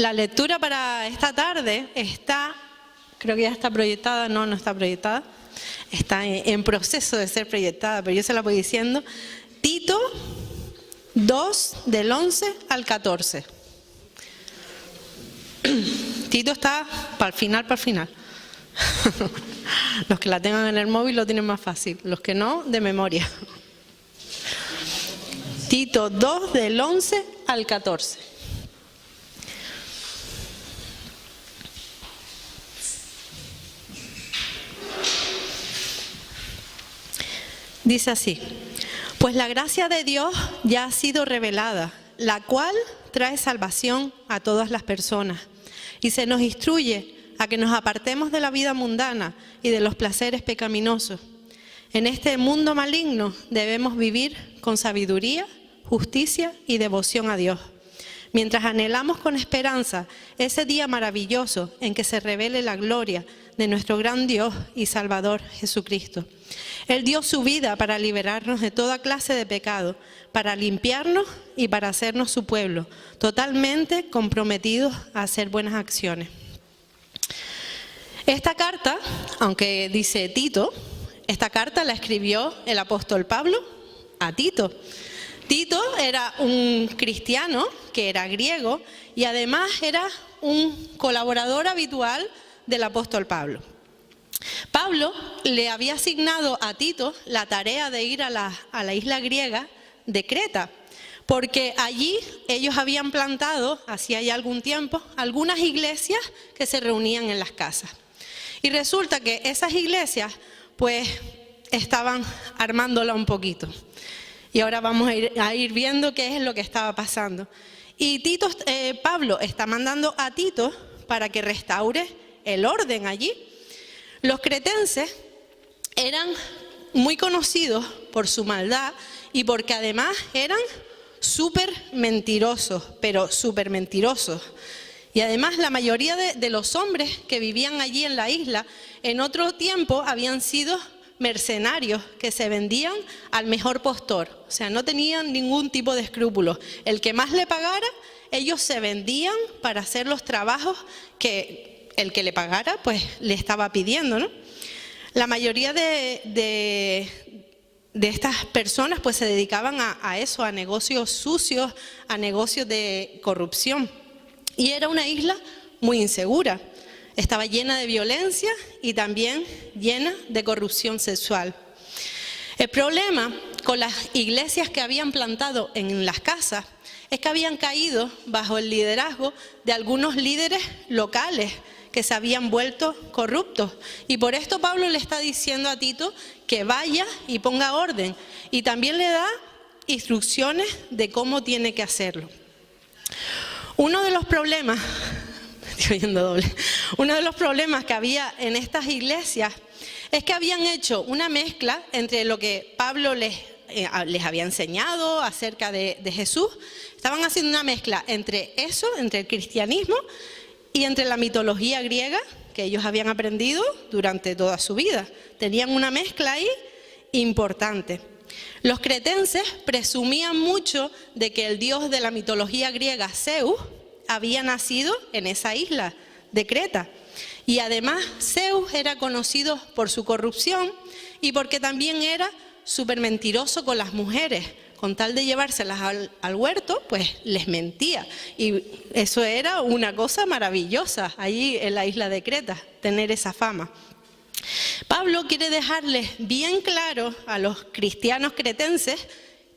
La lectura para esta tarde está, creo que ya está proyectada, no está proyectada, está en proceso de ser proyectada, pero yo se la voy diciendo. Tito 2, del 11 al 14. Tito está para el final. Los que la tengan en el móvil lo tienen más fácil, los que no, de memoria. Tito 2, del 11 al 14. Dice así: pues la gracia de Dios ya ha sido revelada, la cual trae salvación a todas las personas, y se nos instruye a que nos apartemos de la vida mundana y de los placeres pecaminosos. En este mundo maligno debemos vivir con sabiduría, justicia y devoción a Dios, mientras anhelamos con esperanza ese día maravilloso en que se revele la gloria de nuestro gran Dios y Salvador Jesucristo. Él dio su vida para liberarnos de toda clase de pecado, para limpiarnos y para hacernos su pueblo, totalmente comprometidos a hacer buenas acciones. Esta carta, aunque dice Tito, esta carta la escribió el apóstol Pablo a Tito. Tito era un cristiano que era griego y además era un colaborador habitual del apóstol Pablo. Pablo le había asignado a Tito la tarea de ir a la isla griega de Creta, porque allí ellos habían plantado, hacía ya algún tiempo, algunas iglesias que se reunían en las casas. Y resulta que esas iglesias pues estaban armándola un poquito. Y ahora vamos a ir viendo qué es lo que estaba pasando. Y Pablo está mandando a Tito para que restaure el orden allí. Los cretenses eran muy conocidos por su maldad y porque además eran súper mentirosos, pero súper mentirosos. Y además la mayoría de los hombres que vivían allí en la isla, en otro tiempo habían sido mercenarios que se vendían al mejor postor. O sea, no tenían ningún tipo de escrúpulos. El que más le pagara, ellos se vendían para hacer los trabajos que el que le pagara pues le estaba pidiendo, ¿no? La mayoría de estas personas pues se dedicaban a eso, a negocios sucios, a negocios de corrupción. Y era una isla muy insegura. Estaba llena de violencia y también llena de corrupción sexual. El problema con las iglesias que habían plantado en las casas es que habían caído bajo el liderazgo de algunos líderes locales que se habían vuelto corruptos. Y por esto Pablo le está diciendo a Tito que vaya y ponga orden. Y también le da instrucciones de cómo tiene que hacerlo. Uno de los problemas que había en estas iglesias es que habían hecho una mezcla entre lo que Pablo les había enseñado acerca de Jesús. Estaban haciendo una mezcla entre eso, entre el cristianismo y entre la mitología griega que ellos habían aprendido durante toda su vida. Tenían una mezcla ahí importante. Los cretenses presumían mucho de que el dios de la mitología griega, Zeus, había nacido en esa isla de Creta. Y además Zeus era conocido por su corrupción y porque también era súper mentiroso con las mujeres. Con tal de llevárselas al huerto, pues les mentía. Y eso era una cosa maravillosa allí en la isla de Creta, tener esa fama. Pablo quiere dejarles bien claro a los cristianos cretenses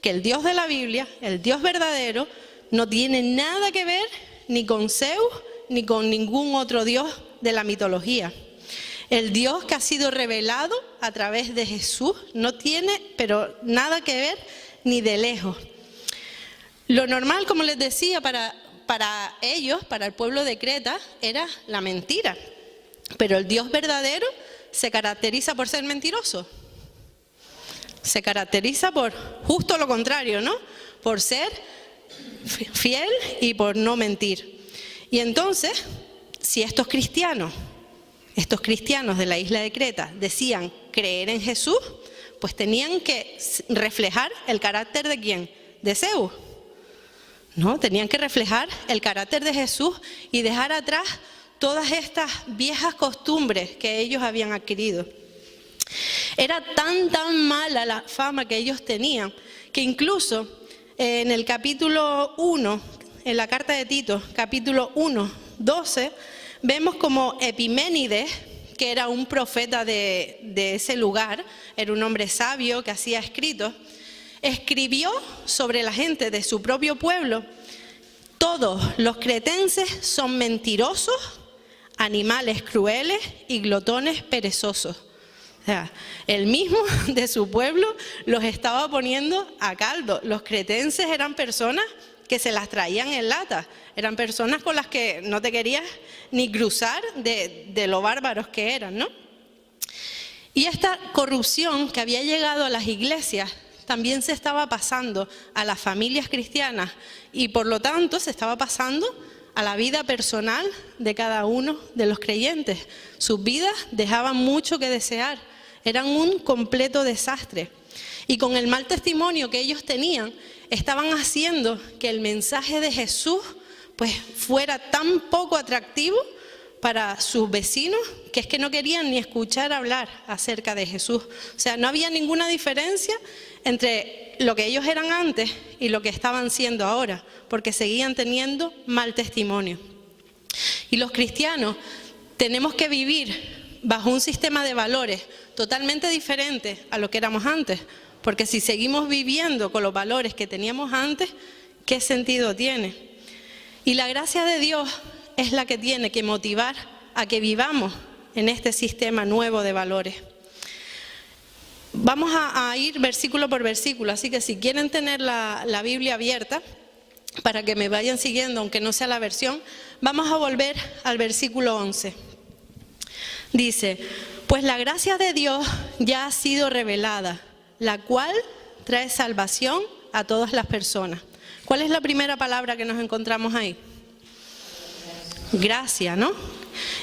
que el Dios de la Biblia, el Dios verdadero, no tiene nada que ver ni con Zeus ni con ningún otro Dios de la mitología. El Dios que ha sido revelado a través de Jesús no tiene pero nada que ver ni de lejos. Lo normal, como les decía, para ellos, para el pueblo de Creta, era la mentira. Pero el Dios verdadero se caracteriza por ser mentiroso. Se caracteriza por justo lo contrario, ¿no? Por ser fiel y por no mentir. Y entonces, si estos cristianos de la isla de Creta decían creer en Jesús, pues tenían que reflejar el carácter de ¿quién? De Zeus. ¿no? Tenían que reflejar el carácter de Jesús y dejar atrás todas estas viejas costumbres que ellos habían adquirido. Era tan mala la fama que ellos tenían, que incluso en el capítulo 1, en la carta de Tito, capítulo 1, 12, vemos como Epiménides, que era un profeta de ese lugar, era un hombre sabio que hacía escritos, escribió sobre la gente de su propio pueblo: todos los cretenses son mentirosos, animales crueles y glotones perezosos. O sea, él mismo de su pueblo los estaba poniendo a caldo. Los cretenses eran personas que se las traían en lata, eran personas con las que no te querías ni cruzar de lo bárbaros que eran, ¿no? Y esta corrupción que había llegado a las iglesias también se estaba pasando a las familias cristianas y por lo tanto se estaba pasando a la vida personal de cada uno de los creyentes. Sus vidas dejaban mucho que desear, eran un completo desastre. Y con el mal testimonio que ellos tenían, estaban haciendo que el mensaje de Jesús pues fuera tan poco atractivo para sus vecinos, que es que no querían ni escuchar hablar acerca de Jesús. O sea, no había ninguna diferencia entre lo que ellos eran antes y lo que estaban siendo ahora, porque seguían teniendo mal testimonio. Y los cristianos tenemos que vivir bajo un sistema de valores totalmente diferente a lo que éramos antes, porque si seguimos viviendo con los valores que teníamos antes, ¿qué sentido tiene? Y la gracia de Dios es la que tiene que motivar a que vivamos en este sistema nuevo de valores. Vamos a ir versículo por versículo, así que si quieren tener la Biblia abierta, para que me vayan siguiendo, aunque no sea la versión, vamos a volver al versículo 11. Dice: pues la gracia de Dios ya ha sido revelada, la cual trae salvación a todas las personas. ¿Cuál es la primera palabra que nos encontramos ahí? Gracia, ¿no?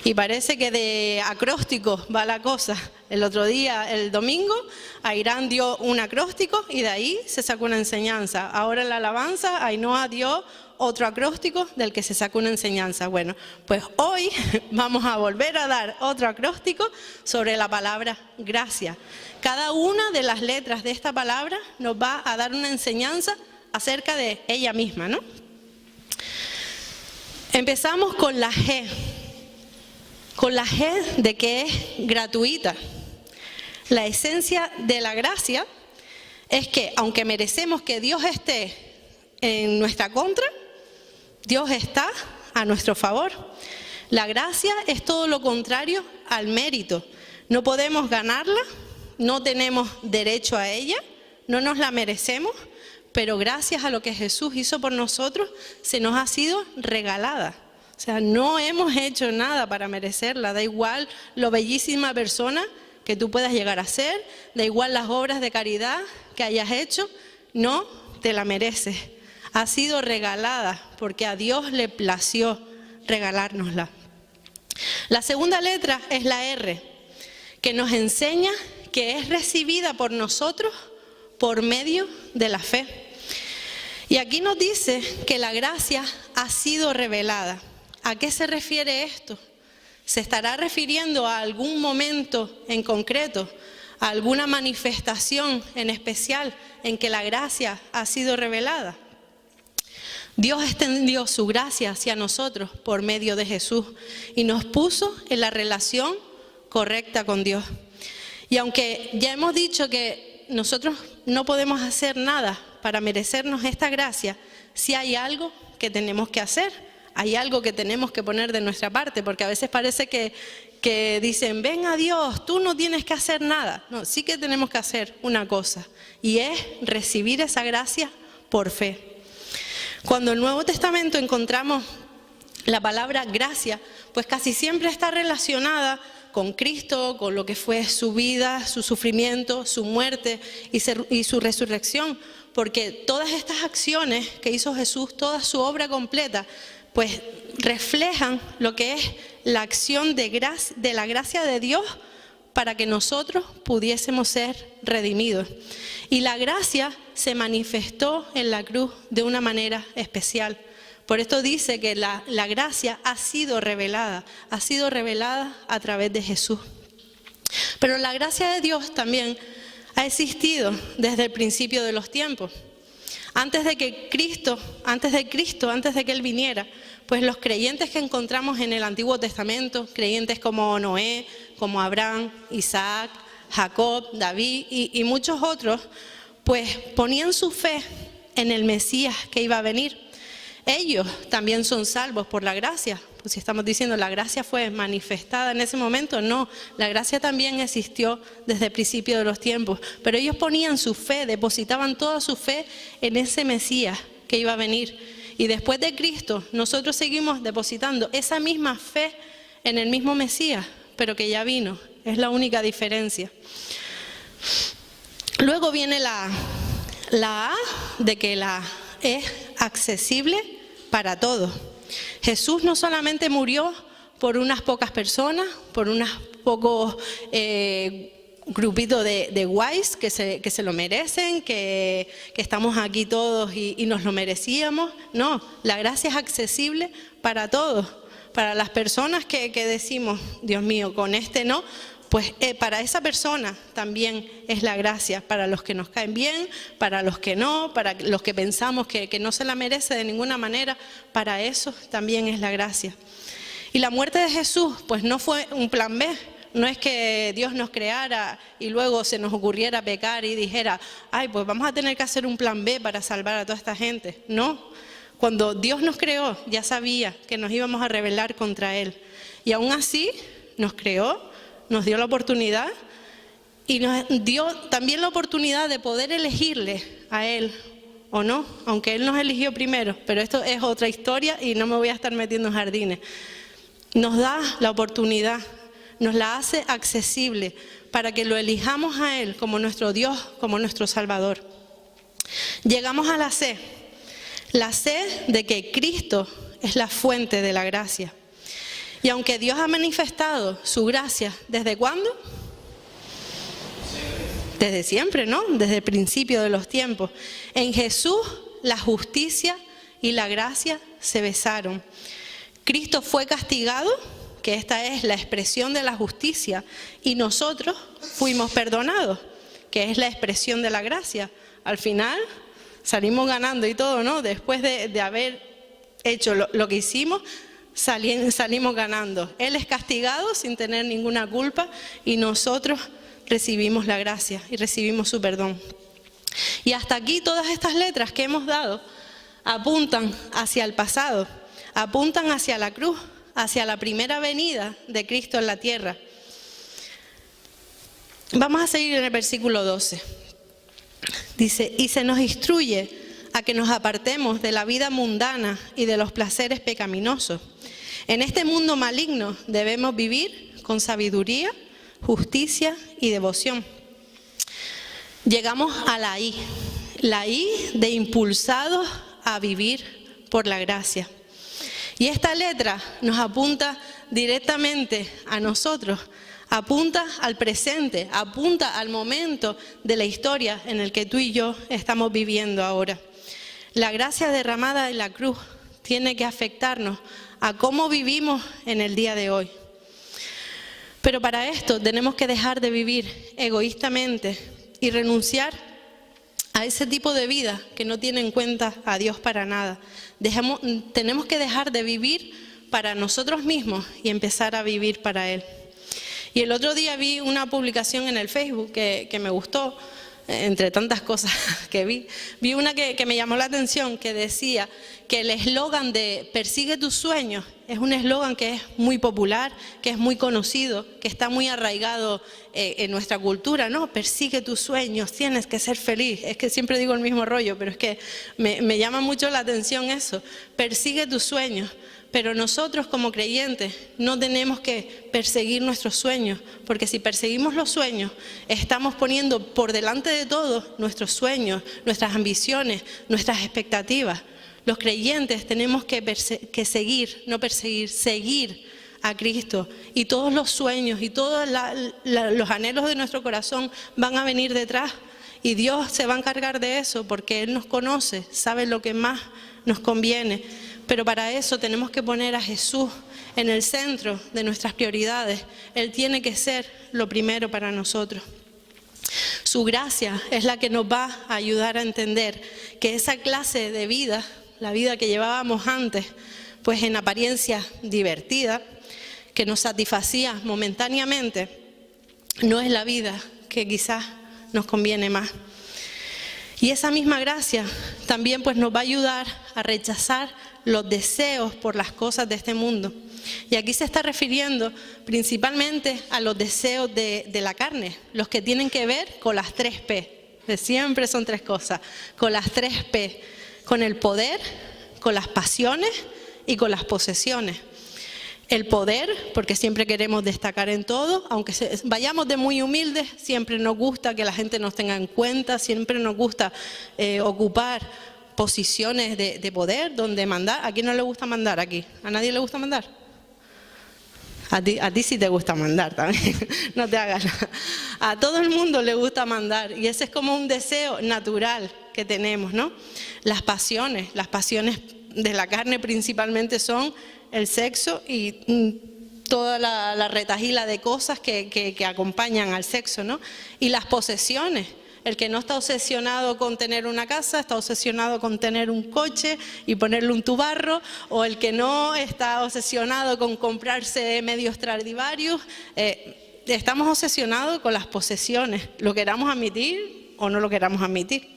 Y parece que de acróstico va la cosa. El otro día, el domingo, Airán dio un acróstico y de ahí se sacó una enseñanza. Ahora en la alabanza, Ainhoa dio otro acróstico del que se sacó una enseñanza. Bueno, pues hoy vamos a volver a dar otro acróstico sobre la palabra gracia. Cada una de las letras de esta palabra nos va a dar una enseñanza acerca de ella misma, ¿no? Empezamos con la G. Con la G de que es gratuita. La esencia de la gracia es que, aunque merecemos que Dios esté en nuestra contra, Dios está a nuestro favor. La gracia es todo lo contrario al mérito. No podemos ganarla, no tenemos derecho a ella, no nos la merecemos, pero gracias a lo que Jesús hizo por nosotros, se nos ha sido regalada. O sea, no hemos hecho nada para merecerla. Da igual lo bellísima persona que tú puedas llegar a ser, da igual las obras de caridad que hayas hecho, no te la mereces. Ha sido regalada porque a Dios le plació regalárnosla. La segunda letra es la R, que nos enseña que es recibida por nosotros por medio de la fe. Y aquí nos dice que la gracia ha sido revelada. ¿A qué se refiere esto? ¿Se estará refiriendo a algún momento en concreto, a alguna manifestación en especial en que la gracia ha sido revelada? Dios extendió su gracia hacia nosotros por medio de Jesús y nos puso en la relación correcta con Dios. Y aunque ya hemos dicho que nosotros no podemos hacer nada para merecernos esta gracia, sí hay algo que tenemos que hacer. Hay algo que tenemos que poner de nuestra parte, porque a veces parece que dicen, ven a Dios, tú no tienes que hacer nada. No, sí que tenemos que hacer una cosa, y es recibir esa gracia por fe. Cuando en el Nuevo Testamento encontramos la palabra gracia, pues casi siempre está relacionada con Cristo, con lo que fue su vida, su sufrimiento, su muerte y su resurrección, porque todas estas acciones que hizo Jesús, toda su obra completa, pues reflejan lo que es la acción de la gracia de Dios para que nosotros pudiésemos ser redimidos. Y la gracia se manifestó en la cruz de una manera especial. Por esto dice que la gracia ha sido revelada a través de Jesús. Pero la gracia de Dios también ha existido desde el principio de los tiempos. Antes de Cristo, antes de que Él viniera, pues los creyentes que encontramos en el Antiguo Testamento, creyentes como Noé, como Abraham, Isaac, Jacob, David y muchos otros, pues ponían su fe en el Mesías que iba a venir. Ellos también son salvos por la gracia. Pues si estamos diciendo la gracia fue manifestada en ese momento, no, la gracia también existió desde el principio de los tiempos, pero ellos ponían su fe, depositaban toda su fe en ese Mesías que iba a venir. Y después de Cristo, nosotros seguimos depositando esa misma fe en el mismo Mesías, pero que ya vino, es la única diferencia. Luego viene la A de que la es accesible para todos. Jesús no solamente murió por unas pocas personas, por unos pocos grupitos de guays que se lo merecen, que estamos aquí todos y nos lo merecíamos. No, la gracia es accesible para todos, para las personas que decimos, Dios mío, con este no. Pues para esa persona también es la gracia, para los que nos caen bien, para los que no, para los que pensamos que no se la merece de ninguna manera, para eso también es la gracia. Y la muerte de Jesús, pues no fue un plan B, no es que Dios nos creara y luego se nos ocurriera pecar y dijera, ay, pues vamos a tener que hacer un plan B para salvar a toda esta gente. No, cuando Dios nos creó ya sabía que nos íbamos a rebelar contra Él y aún así nos creó, nos dio la oportunidad y nos dio también la oportunidad de poder elegirle a Él o no, aunque Él nos eligió primero, pero esto es otra historia y no me voy a estar metiendo en jardines. Nos da la oportunidad, nos la hace accesible para que lo elijamos a Él como nuestro Dios, como nuestro Salvador. Llegamos a la C de que Cristo es la fuente de la gracia. Y aunque Dios ha manifestado su gracia, ¿desde cuándo? Desde siempre, ¿no? Desde el principio de los tiempos. En Jesús la justicia y la gracia se besaron. Cristo fue castigado, que esta es la expresión de la justicia, y nosotros fuimos perdonados, que es la expresión de la gracia. Al final salimos ganando y todo, ¿no? Después de haber hecho lo que hicimos, salimos ganando. Él es castigado sin tener ninguna culpa y nosotros recibimos la gracia y recibimos su perdón. Y hasta aquí todas estas letras que hemos dado apuntan hacia el pasado, apuntan hacia la cruz, hacia la primera venida de Cristo en la tierra. Vamos a seguir en el versículo 12. Dice, y se nos instruye a que nos apartemos de la vida mundana y de los placeres pecaminosos. En este mundo maligno debemos vivir con sabiduría, justicia y devoción. Llegamos a la I de impulsados a vivir por la gracia. Y esta letra nos apunta directamente a nosotros, apunta al presente, apunta al momento de la historia en el que tú y yo estamos viviendo ahora. La gracia derramada en la cruz tiene que afectarnos a cómo vivimos en el día de hoy. Pero para esto tenemos que dejar de vivir egoístamente y renunciar a ese tipo de vida que no tiene en cuenta a Dios para nada. Tenemos que dejar de vivir para nosotros mismos y empezar a vivir para Él. Y el otro día vi una publicación en el Facebook que me gustó, entre tantas cosas que vi una que me llamó la atención, que decía que el eslogan de persigue tus sueños es un eslogan que es muy popular, que es muy conocido, que está muy arraigado en nuestra cultura, ¿no? Persigue tus sueños, tienes que ser feliz. Es que siempre digo el mismo rollo, pero es que me llama mucho la atención eso. Persigue tus sueños. Pero nosotros como creyentes no tenemos que perseguir nuestros sueños, porque si perseguimos los sueños, estamos poniendo por delante de todo nuestros sueños, nuestras ambiciones, nuestras expectativas. Los creyentes tenemos que seguir, no perseguir, seguir a Cristo, y todos los sueños y todos los anhelos de nuestro corazón van a venir detrás, y Dios se va a encargar de eso porque Él nos conoce, sabe lo que más nos conviene. Pero para eso tenemos que poner a Jesús en el centro de nuestras prioridades. Él tiene que ser lo primero para nosotros. Su gracia es la que nos va a ayudar a entender que esa clase de vida, la vida que llevábamos antes, pues en apariencia divertida, que nos satisfacía momentáneamente, no es la vida que quizás nos conviene más. Y esa misma gracia también pues nos va a ayudar a rechazar los deseos por las cosas de este mundo. Y aquí se está refiriendo principalmente a los deseos de la carne, los que tienen que ver con las 3 P. De siempre son 3 cosas, con las 3 P, con el poder, con las pasiones y con las posesiones. El poder, porque siempre queremos destacar en todo, aunque vayamos de muy humildes, siempre nos gusta que la gente nos tenga en cuenta, siempre nos gusta ocupar posiciones de poder, donde mandar. ¿A quién no le gusta mandar aquí? ¿A nadie le gusta mandar? A ti sí te gusta mandar también, no te hagas nada. A todo el mundo le gusta mandar, y ese es como un deseo natural que tenemos, ¿no? Las pasiones de la carne principalmente son el sexo y toda la retahíla de cosas que acompañan al sexo, ¿no? Y las posesiones. El que no está obsesionado con tener una casa, está obsesionado con tener un coche y ponerle un tubarro, o el que no está obsesionado con comprarse medios Stradivarius. Estamos obsesionados con las posesiones, lo queramos admitir o no lo queramos admitir.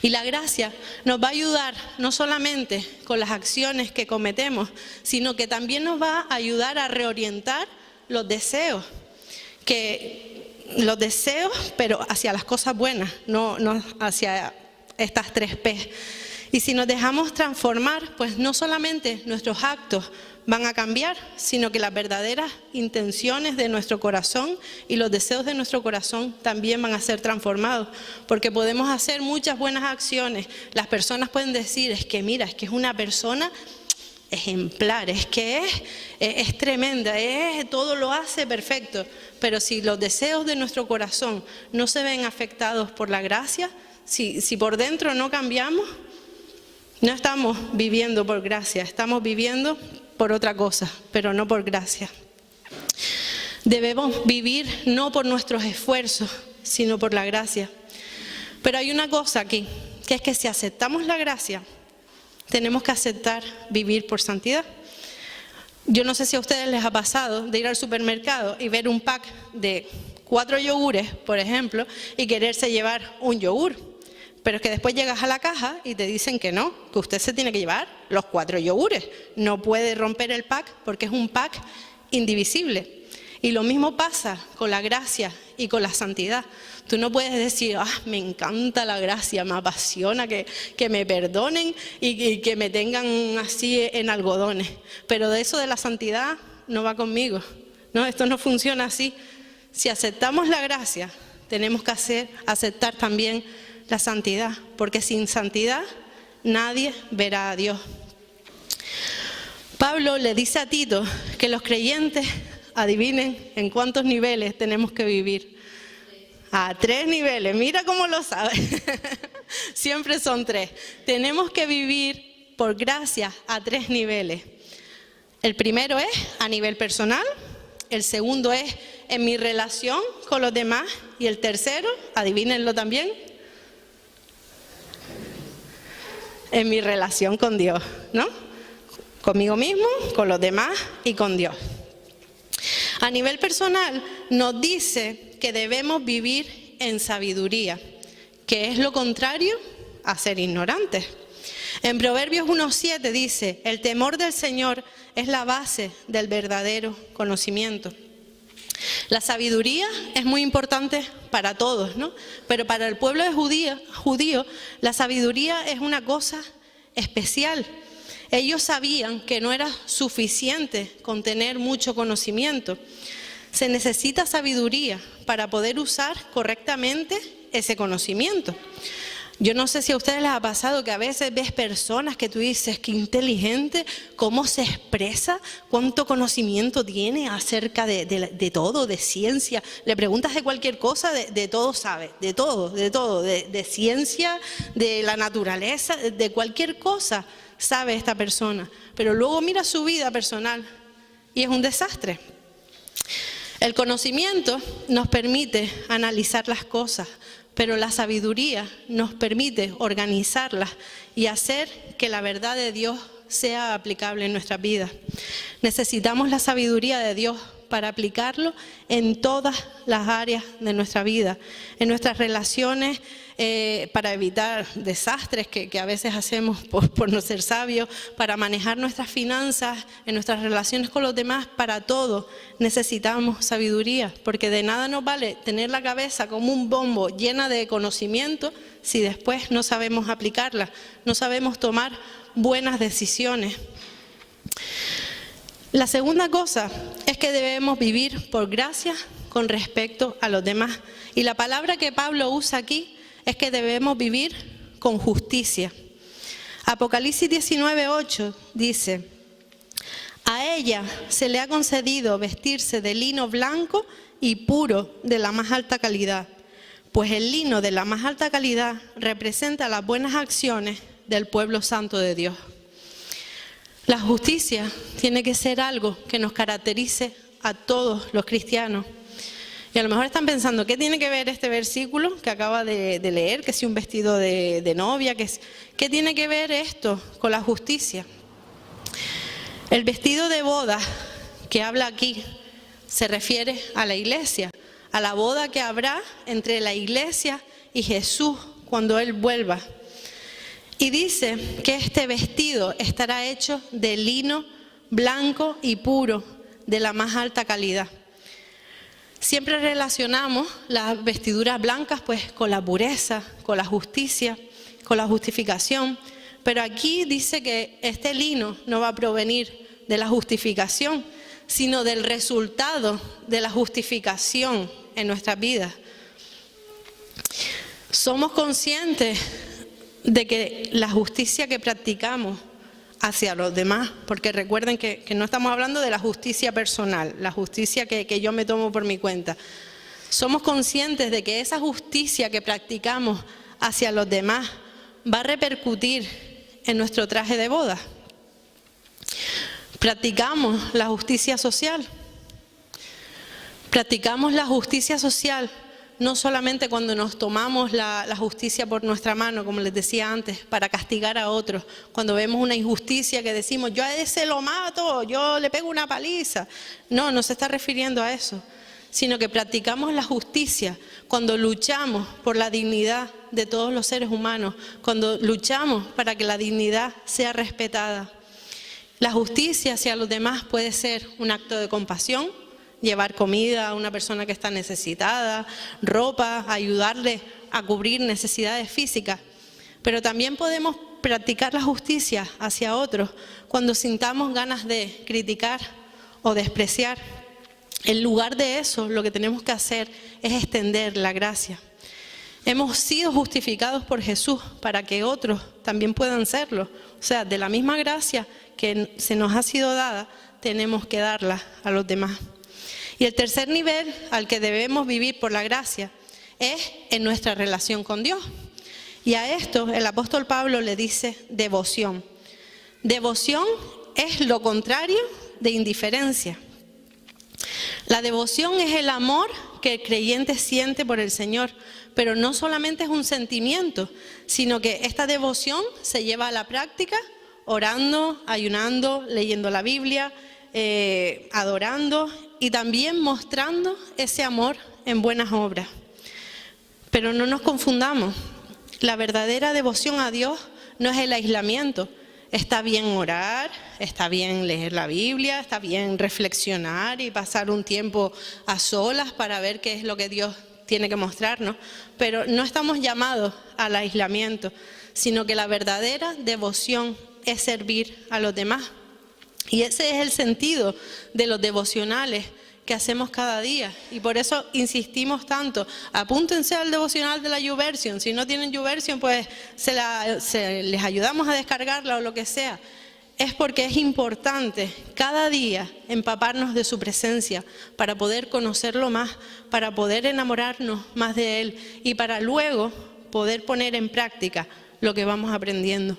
Y la gracia nos va a ayudar no solamente con las acciones que cometemos, sino que también nos va a ayudar a reorientar los deseos, pero hacia las cosas buenas, no hacia estas 3 P. Y si nos dejamos transformar, pues no solamente nuestros actos van a cambiar, sino que las verdaderas intenciones de nuestro corazón y los deseos de nuestro corazón también van a ser transformados, porque podemos hacer muchas buenas acciones. Las personas pueden decir, es que mira, es que es una persona ejemplar, es que es tremenda, todo lo hace perfecto. Pero si los deseos de nuestro corazón no se ven afectados por la gracia, si por dentro no cambiamos, no estamos viviendo por gracia, estamos viviendo por otra cosa, pero no por gracia. Debemos vivir no por nuestros esfuerzos, sino por la gracia. Pero hay una cosa aquí, que es que si aceptamos la gracia, tenemos que aceptar vivir por santidad. Yo no sé si a ustedes les ha pasado de ir al supermercado y ver un pack de 4 yogures, por ejemplo, y quererse llevar un yogur. Pero es que después llegas a la caja y te dicen que no, que usted se tiene que llevar los 4 yogures. No puede romper el pack porque es un pack indivisible. Y lo mismo pasa con la gracia y con la santidad. Tú no puedes decir, me encanta la gracia, me apasiona que me perdonen y que me tengan así en algodones. Pero de eso de la santidad no va conmigo. No, esto no funciona así. Si aceptamos la gracia, tenemos que aceptar también la santidad, porque sin santidad nadie verá a Dios. Pablo le dice a Tito que los creyentes, adivinen en cuántos niveles tenemos que vivir. A 3 niveles, mira cómo lo sabe. Siempre son 3. Tenemos que vivir por gracia a 3 niveles. El primero es a nivel personal, el segundo es en mi relación con los demás, y el tercero, adivínenlo también, en mi relación con Dios, ¿no? Conmigo mismo, con los demás y con Dios. A nivel personal nos dice que debemos vivir en sabiduría, que es lo contrario a ser ignorantes. En Proverbios 1:7 dice, el temor del Señor es la base del verdadero conocimiento. La sabiduría es muy importante para todos, ¿no? Pero para el pueblo judío, la sabiduría es una cosa especial. Ellos sabían que no era suficiente con tener mucho conocimiento. Se necesita sabiduría para poder usar correctamente ese conocimiento. Yo no sé si a ustedes les ha pasado que a veces ves personas que tú dices, qué inteligente, cómo se expresa, cuánto conocimiento tiene acerca de todo, de ciencia. Le preguntas de cualquier cosa, de todo sabe, de todo, de ciencia, de la naturaleza, de cualquier cosa sabe esta persona. Pero luego mira su vida personal y es un desastre. El conocimiento nos permite analizar las cosas, pero la sabiduría nos permite organizarlas y hacer que la verdad de Dios sea aplicable en nuestras vidas. Necesitamos la sabiduría de Dios para aplicarlo en todas las áreas de nuestra vida, en nuestras relaciones, para evitar desastres que a veces hacemos por no ser sabios, para manejar nuestras finanzas, en nuestras relaciones con los demás, para todo necesitamos sabiduría, porque de nada nos vale tener la cabeza como un bombo llena de conocimiento si después no sabemos aplicarla, no sabemos tomar buenas decisiones. La segunda cosa es que debemos vivir por gracia con respecto a los demás. Y la palabra que Pablo usa aquí es que debemos vivir con justicia. Apocalipsis 19:8 dice: a ella se le ha concedido vestirse de lino blanco y puro de la más alta calidad, pues el lino de la más alta calidad representa las buenas acciones del pueblo santo de Dios. La justicia tiene que ser algo que nos caracterice a todos los cristianos. Y a lo mejor están pensando, ¿qué tiene que ver este versículo que acaba de leer? Que si un vestido de novia, ¿qué tiene que ver esto con la justicia? El vestido de boda que habla aquí se refiere a la iglesia, a la boda que habrá entre la iglesia y Jesús cuando Él vuelva. Y dice que este vestido estará hecho de lino blanco y puro, de la más alta calidad. Siempre relacionamos las vestiduras blancas pues con la pureza, con la justicia, con la justificación. Pero aquí dice que este lino no va a provenir de la justificación, sino del resultado de la justificación en nuestras vidas. Somos conscientes de que la justicia que practicamos hacia los demás, porque recuerden que no estamos hablando de la justicia personal, la justicia que yo me tomo por mi cuenta. Somos conscientes de que esa justicia que practicamos hacia los demás va a repercutir en nuestro traje de boda. Practicamos la justicia social. Practicamos la justicia social no solamente cuando nos tomamos la justicia por nuestra mano, como les decía antes, para castigar a otros. Cuando vemos una injusticia que decimos, yo a ese lo mato, yo le pego una paliza. No se está refiriendo a eso, sino que practicamos la justicia cuando luchamos por la dignidad de todos los seres humanos, cuando luchamos para que la dignidad sea respetada. La justicia hacia los demás puede ser un acto de compasión, llevar comida a una persona que está necesitada, ropa, ayudarle a cubrir necesidades físicas. Pero también podemos practicar la justicia hacia otros cuando sintamos ganas de criticar o despreciar. En lugar de eso, lo que tenemos que hacer es extender la gracia. Hemos sido justificados por Jesús para que otros también puedan serlo. O sea, de la misma gracia que se nos ha sido dada, tenemos que darla a los demás. Y el tercer nivel al que debemos vivir por la gracia es en nuestra relación con Dios. Y a esto el apóstol Pablo le dice devoción. Devoción es lo contrario de indiferencia. La devoción es el amor que el creyente siente por el Señor, pero no solamente es un sentimiento, sino que esta devoción se lleva a la práctica orando, ayunando, leyendo la Biblia, adorando y también mostrando ese amor en buenas obras. Pero no nos confundamos, la verdadera devoción a Dios no es el aislamiento. Está bien orar, está bien leer la Biblia, está bien reflexionar y pasar un tiempo a solas para ver qué es lo que Dios tiene que mostrarnos, pero no estamos llamados al aislamiento, sino que la verdadera devoción es servir a los demás. Y ese es el sentido de los devocionales que hacemos cada día. Y por eso insistimos tanto. Apúntense al devocional de la YouVersion. Si no tienen YouVersion, pues les ayudamos a descargarla o lo que sea. Es porque es importante cada día empaparnos de su presencia para poder conocerlo más, para poder enamorarnos más de Él y para luego poder poner en práctica lo que vamos aprendiendo.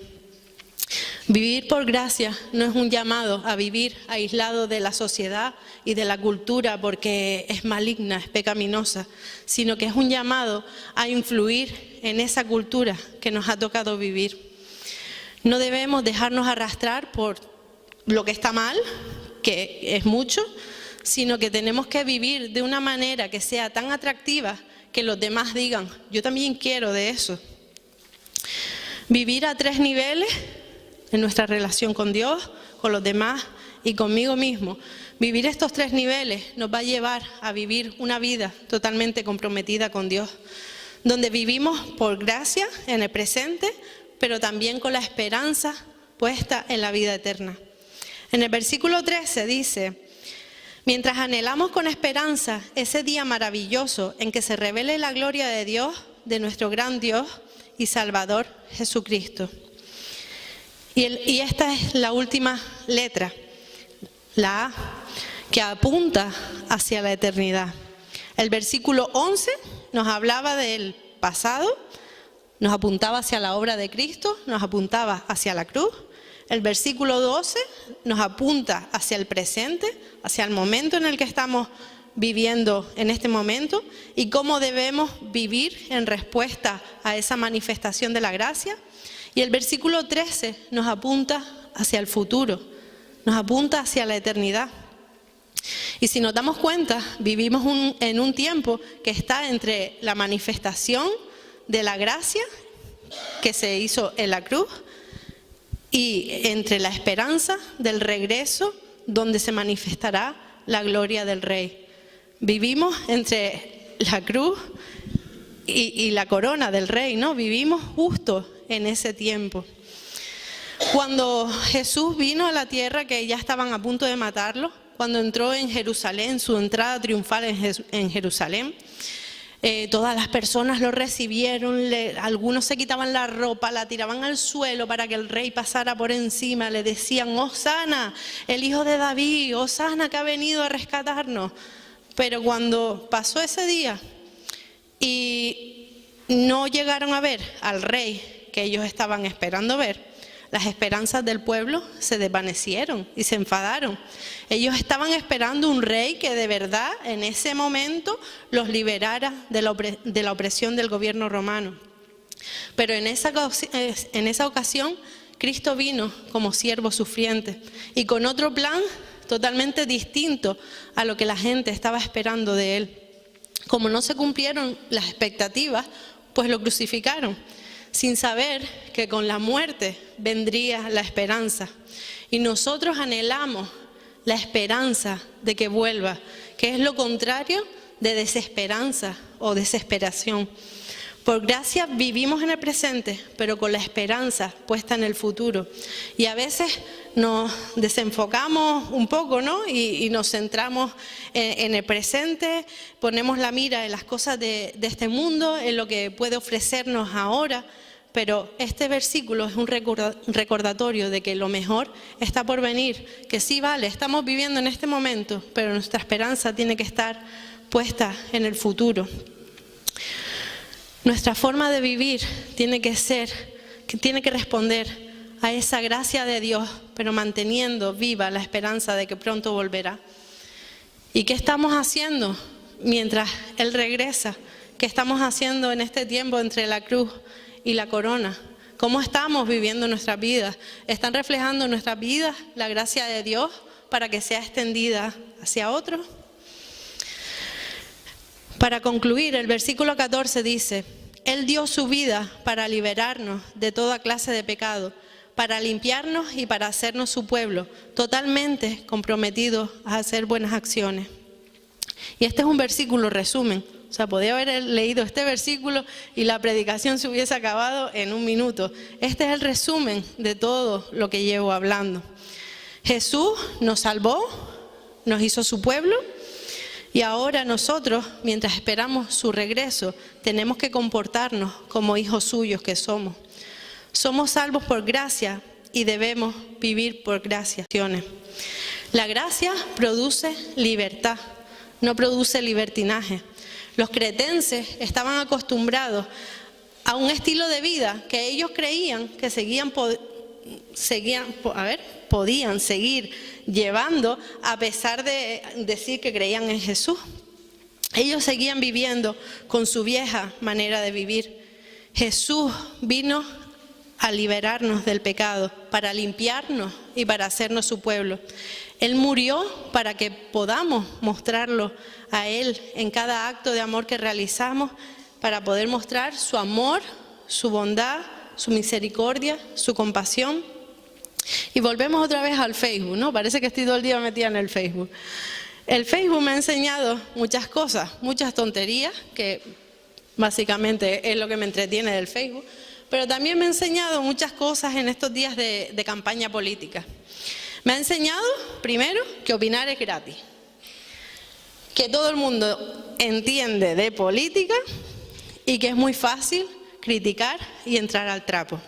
Vivir por gracia no es un llamado a vivir aislado de la sociedad y de la cultura porque es maligna, es pecaminosa, sino que es un llamado a influir en esa cultura que nos ha tocado vivir. No debemos dejarnos arrastrar por lo que está mal, que es mucho, sino que tenemos que vivir de una manera que sea tan atractiva que los demás digan, yo también quiero de eso. Vivir a 3 niveles en nuestra relación con Dios, con los demás y conmigo mismo. Vivir estos 3 niveles nos va a llevar a vivir una vida totalmente comprometida con Dios, donde vivimos por gracia en el presente, pero también con la esperanza puesta en la vida eterna. En el versículo 13 dice, mientras anhelamos con esperanza ese día maravilloso en que se revele la gloria de Dios, de nuestro gran Dios y Salvador Jesucristo. Y esta es la última letra, la A, que apunta hacia la eternidad. El versículo 11 nos hablaba del pasado, nos apuntaba hacia la obra de Cristo, nos apuntaba hacia la cruz. El versículo 12 nos apunta hacia el presente, hacia el momento en el que estamos viviendo en este momento y cómo debemos vivir en respuesta a esa manifestación de la gracia. Y el versículo 13 nos apunta hacia el futuro, nos apunta hacia la eternidad. Y si nos damos cuenta, vivimos en un tiempo que está entre la manifestación de la gracia que se hizo en la cruz y entre la esperanza del regreso donde se manifestará la gloria del Rey. Vivimos entre la cruz y la corona del Rey, ¿no? Vivimos justo en ese tiempo. Cuando Jesús vino a la tierra, que ya estaban a punto de matarlo, cuando entró en Jerusalén, su entrada triunfal en Jerusalén, todas las personas lo recibieron, algunos se quitaban la ropa, la tiraban al suelo para que el rey pasara por encima, le decían, Hosana, el hijo de David, Hosana que ha venido a rescatarnos. Pero cuando pasó ese día y no llegaron a ver al rey que ellos estaban esperando ver, las esperanzas del pueblo se desvanecieron y se enfadaron. Ellos estaban esperando un rey que de verdad en ese momento los liberara de la opresión del gobierno romano. Pero en esa ocasión Cristo vino como siervo sufriente y con otro plan totalmente distinto a lo que la gente estaba esperando de él. Como no se cumplieron las expectativas, pues lo crucificaron, sin saber que con la muerte vendría la esperanza. Y nosotros anhelamos la esperanza de que vuelva, que es lo contrario de desesperanza o desesperación. Por gracia vivimos en el presente, pero con la esperanza puesta en el futuro. Y a veces nos desenfocamos un poco, ¿no? Y nos centramos en el presente, ponemos la mira en las cosas de este mundo, en lo que puede ofrecernos ahora. Pero este versículo es un recordatorio de que lo mejor está por venir, que sí vale, estamos viviendo en este momento, pero nuestra esperanza tiene que estar puesta en el futuro. Nuestra forma de vivir tiene que responder a esa gracia de Dios, pero manteniendo viva la esperanza de que pronto volverá. ¿Y qué estamos haciendo mientras Él regresa? ¿Qué estamos haciendo en este tiempo entre la cruz y la corona? ¿Cómo estamos viviendo nuestras vidas? ¿Están reflejando en nuestras vidas la gracia de Dios para que sea extendida hacia otros? Para concluir, el versículo 14 dice, Él dio su vida para liberarnos de toda clase de pecado, para limpiarnos y para hacernos su pueblo, totalmente comprometidos a hacer buenas acciones. Y este es un versículo resumen. O sea, podía haber leído este versículo y la predicación se hubiese acabado en un minuto. Este es el resumen de todo lo que llevo hablando. Jesús nos salvó, nos hizo su pueblo, Y ahora nosotros, mientras esperamos su regreso, tenemos que comportarnos como hijos suyos que somos. Somos salvos por gracia y debemos vivir por gracia. La gracia produce libertad, no produce libertinaje. Los cretenses estaban acostumbrados a un estilo de vida que ellos creían que podían seguir llevando a pesar de decir que creían en Jesús. Ellos seguían viviendo con su vieja manera de vivir. Jesús vino a liberarnos del pecado, para limpiarnos y para hacernos su pueblo. Él murió para que podamos mostrarlo a Él en cada acto de amor que realizamos, para poder mostrar su amor, su bondad, su misericordia, su compasión. Y volvemos otra vez al Facebook, ¿no? Parece que estoy todo el día metida en el Facebook. El Facebook me ha enseñado muchas cosas, muchas tonterías, que básicamente es lo que me entretiene del Facebook, pero también me ha enseñado muchas cosas en estos días de campaña política. Me ha enseñado, primero, que opinar es gratis, que todo el mundo entiende de política y que es muy fácil criticar y entrar al trapo.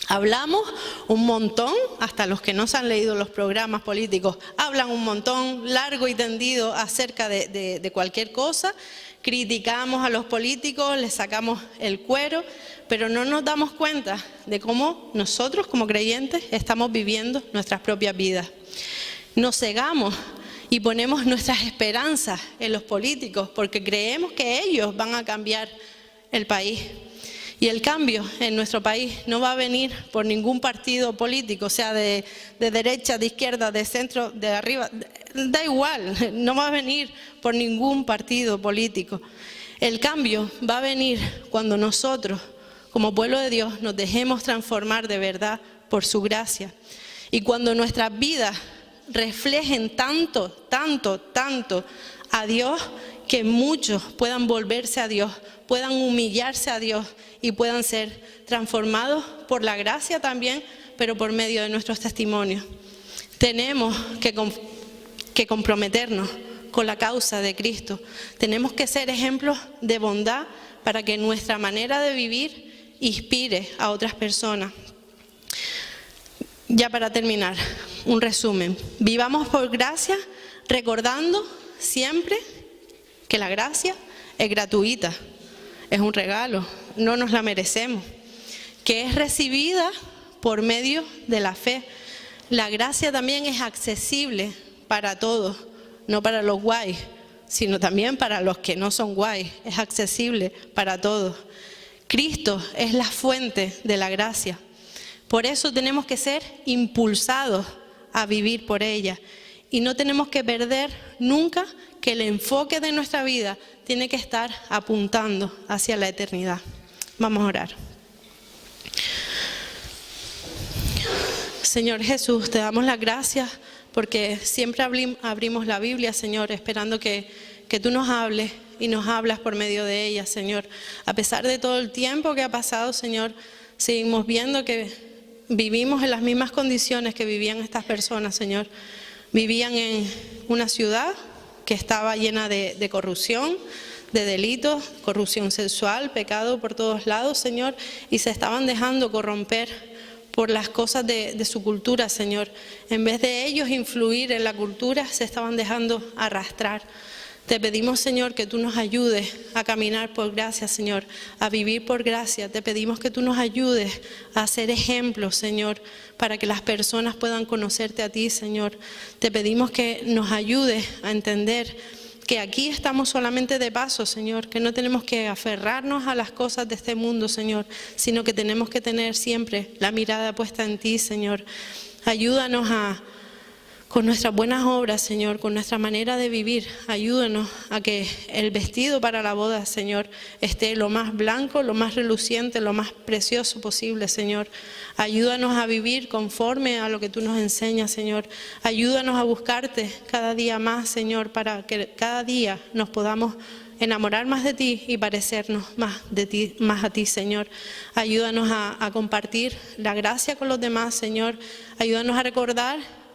Hablamos un montón, hasta los que no se han leído los programas políticos, hablan un montón, largo y tendido, acerca de cualquier cosa. Criticamos a los políticos, les sacamos el cuero, pero no nos damos cuenta de cómo nosotros como creyentes estamos viviendo nuestras propias vidas. Nos cegamos y ponemos nuestras esperanzas en los políticos porque creemos que ellos van a cambiar el país. Y el cambio en nuestro país no va a venir por ningún partido político, sea de derecha, de izquierda, de centro, de arriba, da igual, no va a venir por ningún partido político. El cambio va a venir cuando nosotros, como pueblo de Dios, nos dejemos transformar de verdad por su gracia. Y cuando nuestras vidas reflejen tanto a Dios, que muchos puedan volverse a Dios, puedan humillarse a Dios y puedan ser transformados por la gracia también, pero por medio de nuestros testimonios. Tenemos que comprometernos con la causa de Cristo. Tenemos que ser ejemplos de bondad para que nuestra manera de vivir inspire a otras personas. Ya para terminar, un resumen. Vivamos por gracia, recordando siempre que la gracia es gratuita, es un regalo, no nos la merecemos, que es recibida por medio de la fe. La gracia también es accesible para todos, no para los guays, sino también para los que no son guays, es accesible para todos. Cristo es la fuente de la gracia, por eso tenemos que ser impulsados a vivir por ella. Y no tenemos que perder nunca que el enfoque de nuestra vida tiene que estar apuntando hacia la eternidad. Vamos a orar. Señor Jesús, te damos las gracias porque siempre abrimos la Biblia, Señor, esperando que tú nos hables y nos hablas por medio de ella, Señor. A pesar de todo el tiempo que ha pasado, Señor, seguimos viendo que vivimos en las mismas condiciones que vivían estas personas, Señor. Vivían en una ciudad que estaba llena de corrupción, de delitos, corrupción sexual, pecado por todos lados, Señor, y se estaban dejando corromper por las cosas de su cultura, Señor. En vez de ellos influir en la cultura, se estaban dejando arrastrar. Te pedimos, Señor, que tú nos ayudes a caminar por gracia, Señor, a vivir por gracia. Te pedimos que tú nos ayudes a ser ejemplos, Señor, para que las personas puedan conocerte a ti, Señor. Te pedimos que nos ayudes a entender que aquí estamos solamente de paso, Señor, que no tenemos que aferrarnos a las cosas de este mundo, Señor, sino que tenemos que tener siempre la mirada puesta en ti, Señor. Ayúdanos con nuestras buenas obras, Señor, con nuestra manera de vivir, ayúdanos a que el vestido para la boda, Señor, esté lo más blanco, lo más reluciente, lo más precioso posible, Señor. Ayúdanos a vivir conforme a lo que tú nos enseñas, Señor. Ayúdanos a buscarte cada día más, Señor, para que cada día nos podamos enamorar más de ti y parecernos más a ti, Señor. Ayúdanos a compartir la gracia con los demás, Señor. Ayúdanos a recordar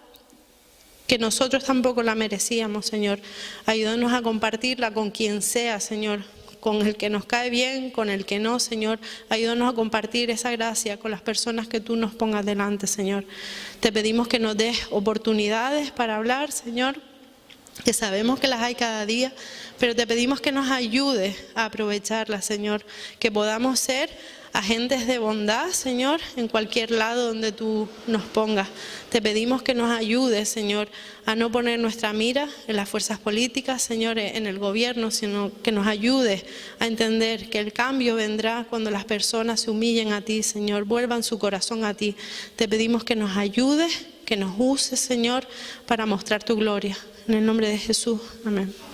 que nosotros tampoco la merecíamos, Señor. Ayúdanos a compartirla con quien sea, Señor, con el que nos cae bien, con el que no, Señor. Ayúdanos a compartir esa gracia con las personas que tú nos pongas delante, Señor. Te pedimos que nos des oportunidades para hablar, Señor, que sabemos que las hay cada día, pero te pedimos que nos ayudes a aprovecharlas, Señor, que podamos ser agentes de bondad, Señor, en cualquier lado donde tú nos pongas. Te pedimos que nos ayudes, Señor, a no poner nuestra mira en las fuerzas políticas, Señor, en el gobierno, sino que nos ayudes a entender que el cambio vendrá cuando las personas se humillen a ti, Señor, vuelvan su corazón a ti. Te pedimos que nos ayudes, que nos uses, Señor, para mostrar tu gloria. En el nombre de Jesús. Amén.